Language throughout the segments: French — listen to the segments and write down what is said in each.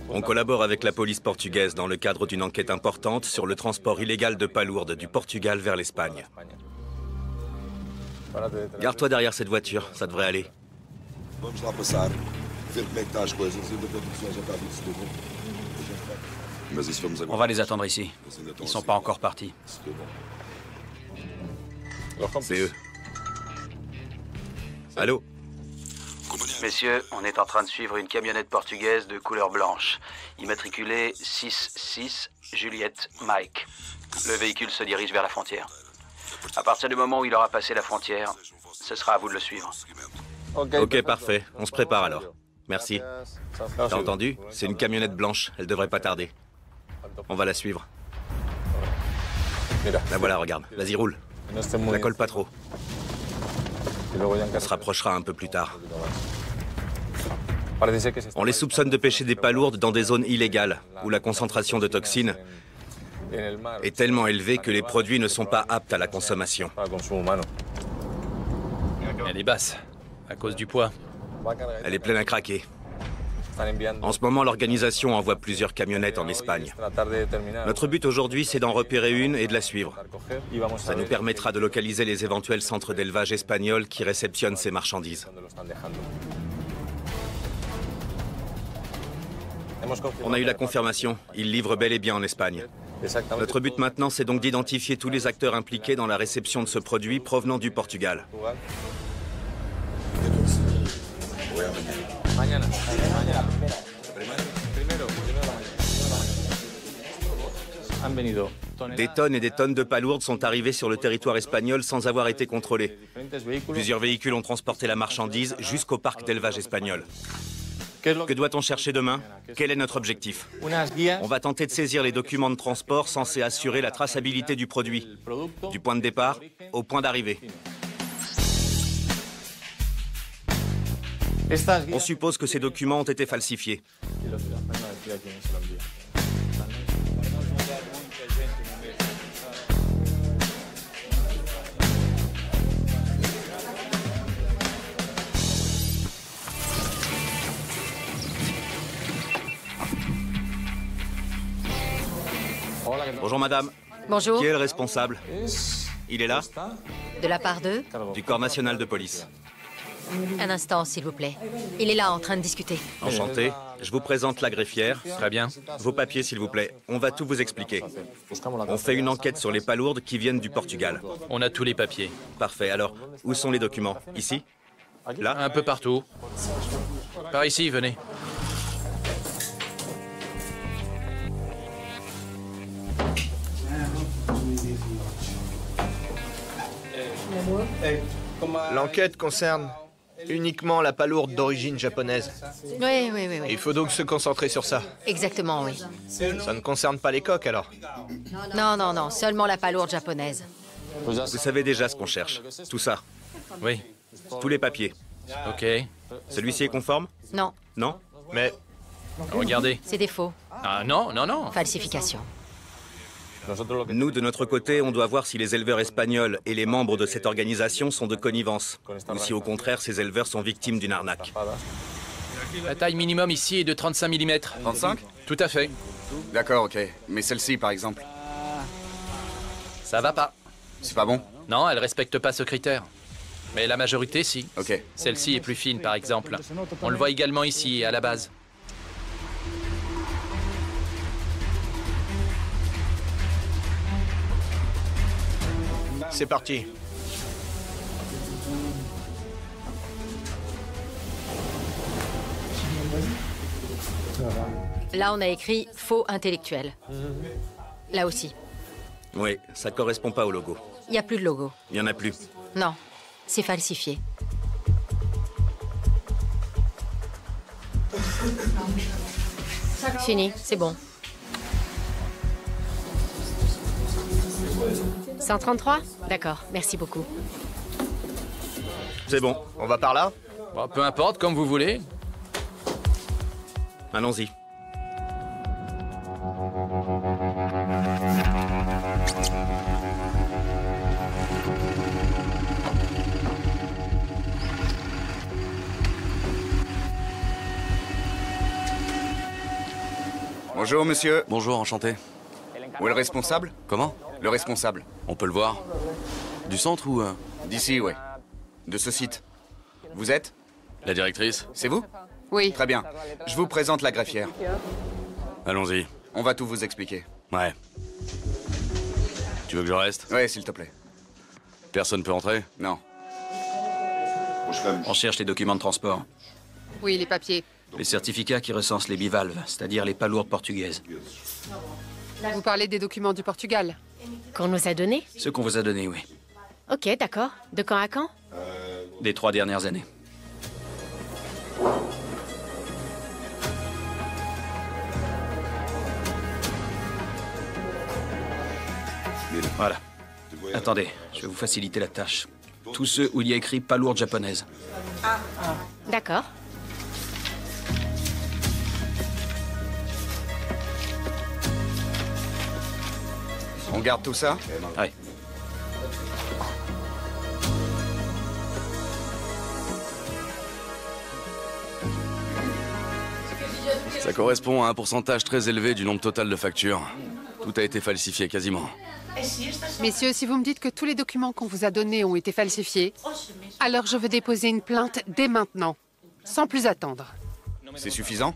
On collabore avec la police portugaise dans le cadre d'une enquête importante sur le transport illégal de palourdes du Portugal vers l'Espagne. Garde-toi derrière cette voiture, ça devrait aller. On va les attendre ici. Ils sont pas encore partis. C'est eux. Allô? Messieurs, on est en train de suivre une camionnette portugaise de couleur blanche, immatriculée 66 Juliette Mike. Le véhicule se dirige vers la frontière. À partir du moment où il aura passé la frontière, ce sera à vous de le suivre. Ok, parfait. On se prépare alors. Merci. T'as entendu? C'est une camionnette blanche. Elle devrait pas tarder. On va la suivre. La voilà, regarde. Vas-y, roule. La colle pas trop. On se rapprochera un peu plus tard. On les soupçonne de pêcher des palourdes dans des zones illégales, où la concentration de toxines est tellement élevée que les produits ne sont pas aptes à la consommation. Elle est basse, à cause du poids. Elle est pleine à craquer. En ce moment, l'organisation envoie plusieurs camionnettes en Espagne. Notre but aujourd'hui, c'est d'en repérer une et de la suivre. Ça nous permettra de localiser les éventuels centres d'élevage espagnols qui réceptionnent ces marchandises. On a eu la confirmation. Ils livrent bel et bien en Espagne. Notre but maintenant, c'est donc d'identifier tous les acteurs impliqués dans la réception de ce produit provenant du Portugal. Des tonnes et des tonnes de palourdes sont arrivées sur le territoire espagnol sans avoir été contrôlées. Plusieurs véhicules ont transporté la marchandise jusqu'au parc d'élevage espagnol. Que doit-on chercher demain? Quel est notre objectif? On va tenter de saisir les documents de transport censés assurer la traçabilité du produit, du point de départ au point d'arrivée. On suppose que ces documents ont été falsifiés. Bonjour madame. Bonjour. Qui est le responsable? Il est là? De la part d'eux? Du Corps national de police. Un instant, s'il vous plaît. Il est là en train de discuter. Enchanté. Je vous présente la greffière. Très bien. Vos papiers, s'il vous plaît. On va tout vous expliquer. On fait une enquête sur les palourdes qui viennent du Portugal. On a tous les papiers. Parfait. Alors, où sont les documents? Ici? Là? Un peu partout. Par ici, venez. L'enquête concerne uniquement la palourde d'origine japonaise. Oui. Il faut donc se concentrer sur ça. Exactement, oui. Ça ne concerne pas les coques, alors? Non, seulement la palourde japonaise. Vous savez déjà ce qu'on cherche. Tout ça. Oui. Tous les papiers. Ok. Celui-ci est conforme? Non, Non? Mais Regardez. c'est des faux. Ah non. Falsification. Nous, de notre côté, on doit voir si les éleveurs espagnols et les membres de cette organisation sont de connivence, ou si au contraire ces éleveurs sont victimes d'une arnaque. La taille minimum ici est de 35 mm. 35? Tout à fait. D'accord, ok. Mais celle-ci, par exemple? Ça va pas. C'est pas bon? Non, elle respecte pas ce critère. Mais la majorité, si. Ok. Celle-ci est plus fine, par exemple. On le voit également ici, à la base. c'est parti. Là, on a écrit faux intellectuel. Là aussi. Oui, ça correspond pas au logo. Il n'y a plus de logo. Il y en a plus. Non, c'est falsifié. Fini, c'est bon. 133? D'accord, merci beaucoup. C'est bon, On va par là? Bon, peu importe, comme vous voulez. allons-y. Bonjour, monsieur. Bonjour, enchanté. Où est le responsable? Comment? Le responsable. On peut le voir? Du centre ou... D'ici, ouais. De ce site. Vous êtes? La directrice? C'est vous? Oui. Très bien. Je vous présente la greffière. Allons-y. On va tout vous expliquer. Ouais. Tu veux que je reste? Ouais, s'il te plaît. Personne peut entrer? Non. On cherche les documents de transport. Oui, les papiers. Les certificats qui recensent les bivalves, c'est-à-dire les palourdes portugaises. Vous parlez des documents du Portugal? Qu'on nous a donné? Ceux qu'on vous a donnés, oui. Ok, d'accord. De quand à quand? Des 3 dernières années. Voilà. Attendez, je vais vous faciliter la tâche. Tous ceux où il y a écrit palourde japonaise. D'accord. On garde tout ça? Ouais. Ça correspond à un pourcentage très élevé du nombre total de factures. Tout a été falsifié, quasiment. Messieurs, si vous me dites que tous les documents qu'on vous a donnés ont été falsifiés, alors je veux déposer une plainte dès maintenant, sans plus attendre. C'est suffisant?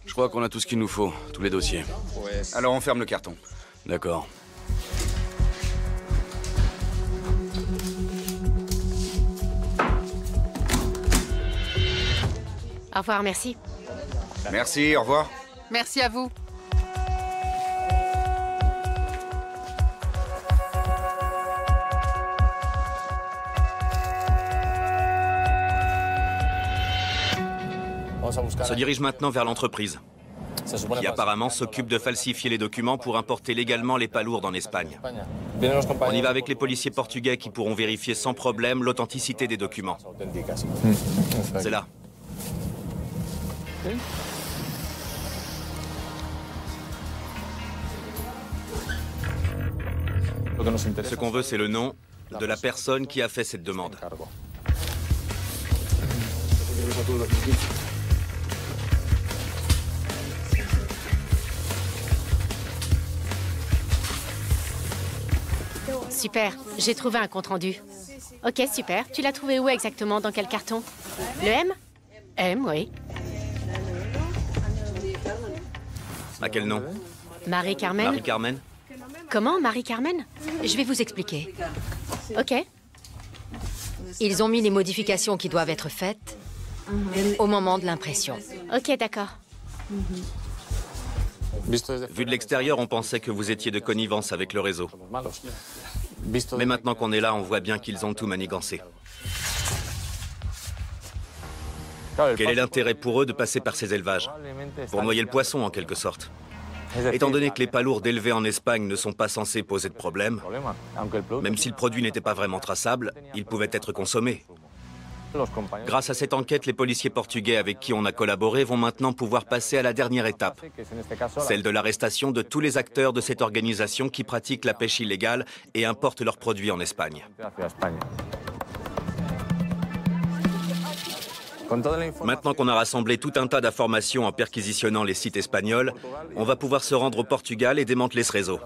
Je crois qu'on a tout ce qu'il nous faut, tous les dossiers. Alors on ferme le carton. D'accord. Au revoir, merci. Merci, au revoir. Merci à vous. On se dirige maintenant vers l'entreprise, qui apparemment s'occupe de falsifier les documents pour importer légalement les palourdes en Espagne. On y va avec les policiers portugais qui pourront vérifier sans problème l'authenticité des documents. C'est là. Ce qu'on veut, c'est le nom de la personne qui a fait cette demande. Super, j'ai trouvé un compte-rendu. Ok, super. Tu l'as trouvé où exactement? Dans quel carton? Le M? M, oui. À quel nom? Marie-Carmen? Marie-Carmen? Comment, Marie-Carmen? Je vais vous expliquer. Ok. Ils ont mis les modifications qui doivent être faites au moment de l'impression. Ok, d'accord. Vu de l'extérieur, on pensait que vous étiez de connivence avec le réseau. Mais maintenant qu'on est là, on voit bien qu'ils ont tout manigancé. Quel est l'intérêt pour eux de passer par ces élevages? Pour noyer le poisson, en quelque sorte. Étant donné que les palourdes élevées en Espagne ne sont pas censées poser de problème, même si le produit n'était pas vraiment traçable, il pouvait être consommé. Grâce à cette enquête, les policiers portugais avec qui on a collaboré vont maintenant pouvoir passer à la dernière étape, celle de l'arrestation de tous les acteurs de cette organisation qui pratiquent la pêche illégale et importent leurs produits en Espagne. Maintenant qu'on a rassemblé tout un tas d'informations en perquisitionnant les sites espagnols, on va pouvoir se rendre au Portugal et démanteler ce réseau.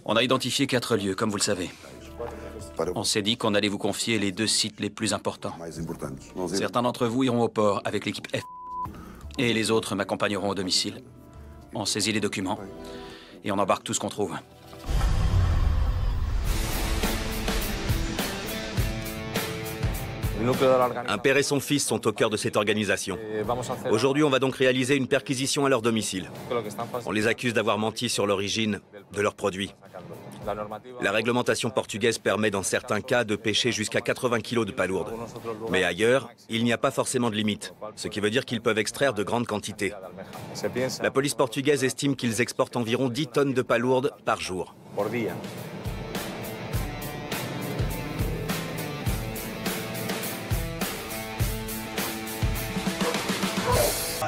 On a identifié 4 lieux, comme vous le savez. On s'est dit qu'on allait vous confier les 2 sites les plus importants. Certains d'entre vous iront au port avec l'équipe F. Et les autres m'accompagneront au domicile. On saisit les documents et on embarque tout ce qu'on trouve. Un père et son fils sont au cœur de cette organisation. Aujourd'hui, on va donc réaliser une perquisition à leur domicile. On les accuse d'avoir menti sur l'origine de leurs produits. La réglementation portugaise permet dans certains cas de pêcher jusqu'à 80 kg de palourdes. Mais ailleurs, il n'y a pas forcément de limite, ce qui veut dire qu'ils peuvent extraire de grandes quantités. La police portugaise estime qu'ils exportent environ 10 tonnes de palourdes par jour.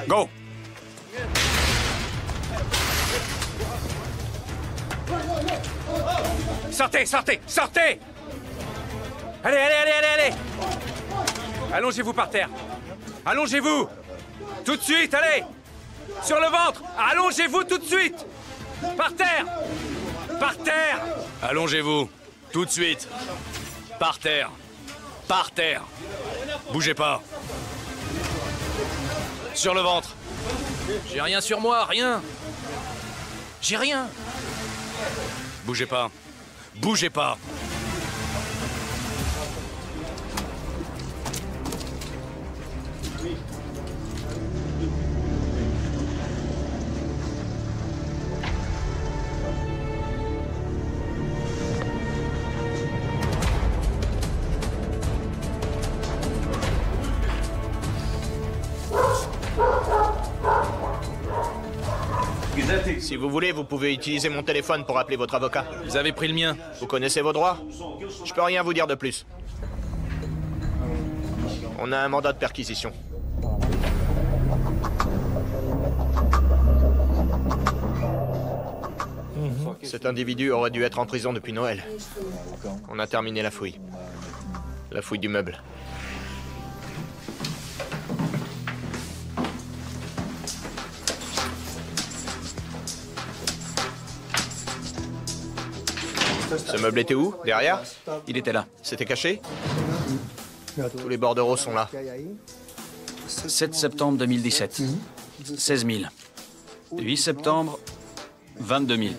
Go! Sortez, sortez, sortez! Allez, allez, allez, allez, allez! Allongez-vous par terre. Allongez-vous! Tout de suite, allez! Sur le ventre! Allongez-vous tout de suite! Par terre! Par terre! Allongez-vous. Tout de suite. Par terre. Par terre. Bougez pas. Sur le ventre. J'ai rien sur moi, rien. J'ai rien. Bougez pas. Bougez pas. Si vous voulez, vous pouvez utiliser mon téléphone pour appeler votre avocat. Vous avez pris le mien. Vous connaissez vos droits? Je peux rien vous dire de plus. On a un mandat de perquisition. Cet individu aurait dû être en prison depuis Noël. On a terminé la fouille. La fouille du meuble. Ce meuble était où? Derrière? Il était là. C'était caché? Tous les bordereaux sont là. 7 septembre 2017. 16 000. 8 septembre, 22 000.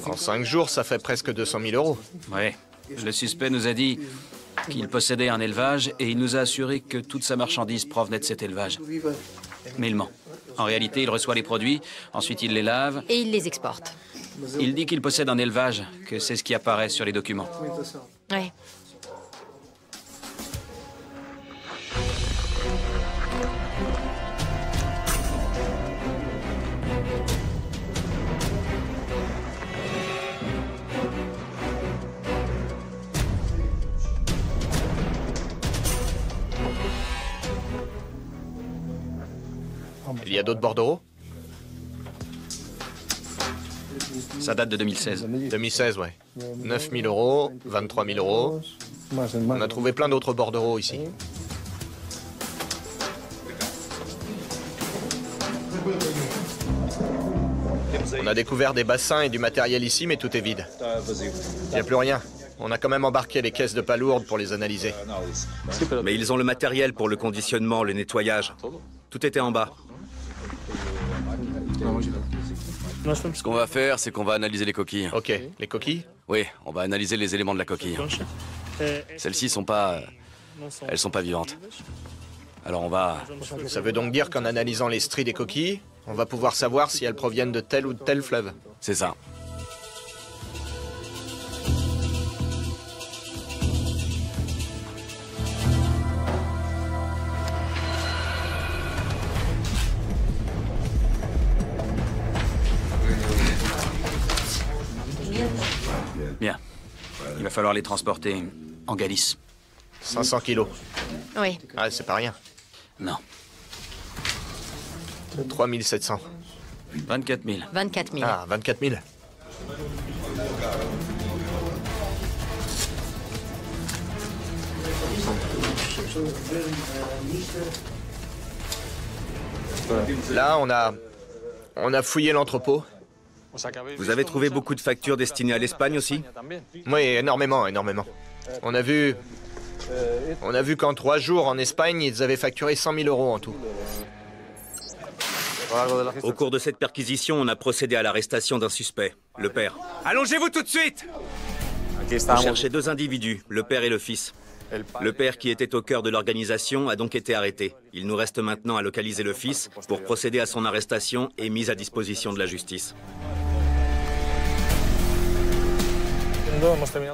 En 5 jours, ça fait presque 200 000 euros. Ouais. Le suspect nous a dit qu'il possédait un élevage et il nous a assuré que toute sa marchandise provenait de cet élevage. Mais il ment. En réalité, il reçoit les produits, ensuite il les lave. Et il les exporte. Il dit qu'il possède un élevage, que c'est ce qui apparaît sur les documents. Ouais. Il y a d'autres bordereaux? Ça date de 2016. 2016, ouais. 9 000 euros, 23 000 euros. On a trouvé plein d'autres bordereaux ici. On a découvert des bassins et du matériel ici, mais tout est vide. Il n'y a plus rien. On a quand même embarqué les caisses de palourdes pour les analyser. Mais ils ont le matériel pour le conditionnement, le nettoyage. Tout était en bas. Ce qu'on va faire, c'est qu'on va analyser les coquilles. Ok, les coquilles? Oui, on va analyser les éléments de la coquille. Celles-ci sont pas... Elles sont pas vivantes. Alors on va... Ça veut donc dire qu'en analysant les stries des coquilles, on va pouvoir savoir si elles proviennent de tel ou de tel fleuve. C'est ça. Bien. Il va falloir les transporter en Galice. 500 kilos. Oui. Ah, c'est pas rien. Non. 3700. 24 000. 24 000. Ah, 24 000. Là, on a fouillé l'entrepôt. Vous avez trouvé beaucoup de factures destinées à l'Espagne aussi? Oui, énormément, énormément. On a vu qu'en 3 jours, en Espagne, ils avaient facturé 100 000 euros en tout. Au cours de cette perquisition, on a procédé à l'arrestation d'un suspect, le père. Allongez-vous tout de suite! On cherchait 2 individus, le père et le fils. Le père, qui était au cœur de l'organisation, a donc été arrêté. Il nous reste maintenant à localiser le fils pour procéder à son arrestation et mise à disposition de la justice.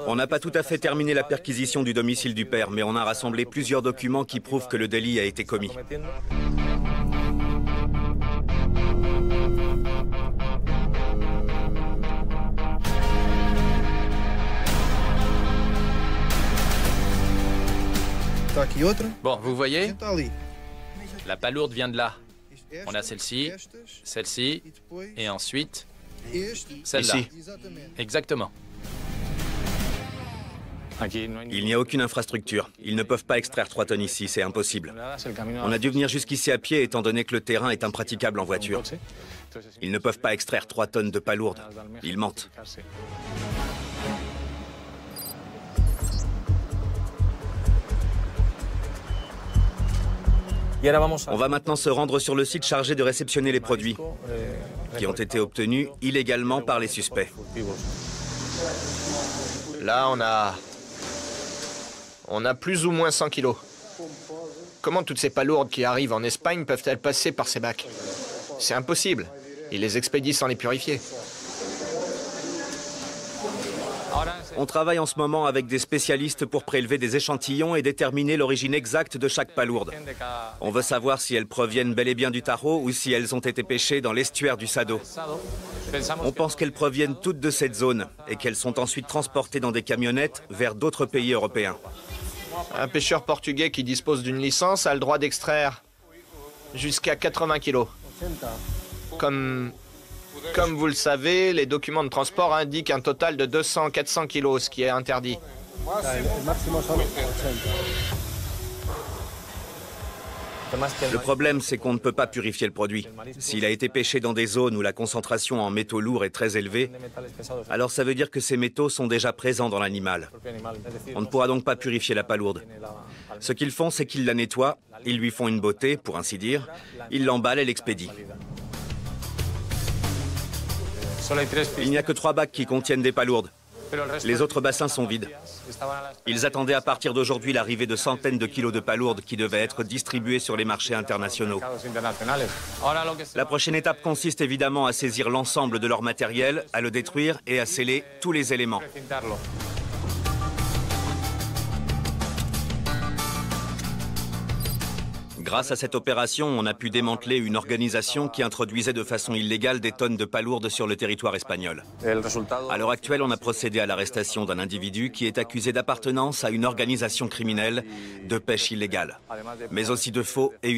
On n'a pas tout à fait terminé la perquisition du domicile du père, mais on a rassemblé plusieurs documents qui prouvent que le délit a été commis. Bon, vous voyez? La palourde vient de là. On a celle-ci, celle-ci, et ensuite celle-là. Ici. Exactement. Il n'y a aucune infrastructure. Ils ne peuvent pas extraire 3 tonnes ici, c'est impossible. On a dû venir jusqu'ici à pied étant donné que le terrain est impraticable en voiture. Ils ne peuvent pas extraire 3 tonnes de palourdes. Ils mentent. On va maintenant se rendre sur le site chargé de réceptionner les produits qui ont été obtenus illégalement par les suspects. Là, on a plus ou moins 100 kilos. Comment toutes ces palourdes qui arrivent en Espagne peuvent-elles passer par ces bacs? C'est impossible. Ils les expédient sans les purifier. On travaille en ce moment avec des spécialistes pour prélever des échantillons et déterminer l'origine exacte de chaque palourde. On veut savoir si elles proviennent bel et bien du Tajo ou si elles ont été pêchées dans l'estuaire du Sado. On pense qu'elles proviennent toutes de cette zone et qu'elles sont ensuite transportées dans des camionnettes vers d'autres pays européens. Un pêcheur portugais qui dispose d'une licence a le droit d'extraire jusqu'à 80 kilos. Comme vous le savez, les documents de transport indiquent un total de 200-400 kilos, ce qui est interdit. Le problème, c'est qu'on ne peut pas purifier le produit. S'il a été pêché dans des zones où la concentration en métaux lourds est très élevée, alors ça veut dire que ces métaux sont déjà présents dans l'animal. On ne pourra donc pas purifier la palourde. Ce qu'ils font, c'est qu'ils la nettoient, ils lui font une beauté, pour ainsi dire, ils l'emballent et l'expédient. Il n'y a que 3 bacs qui contiennent des palourdes. Les autres bassins sont vides. Ils attendaient à partir d'aujourd'hui l'arrivée de centaines de kilos de palourdes qui devaient être distribuées sur les marchés internationaux. La prochaine étape consiste évidemment à saisir l'ensemble de leur matériel, à le détruire et à sceller tous les éléments. Grâce à cette opération, on a pu démanteler une organisation qui introduisait de façon illégale des tonnes de palourdes sur le territoire espagnol. À l'heure actuelle, on a procédé à l'arrestation d'un individu qui est accusé d'appartenance à une organisation criminelle de pêche illégale, mais aussi de faux et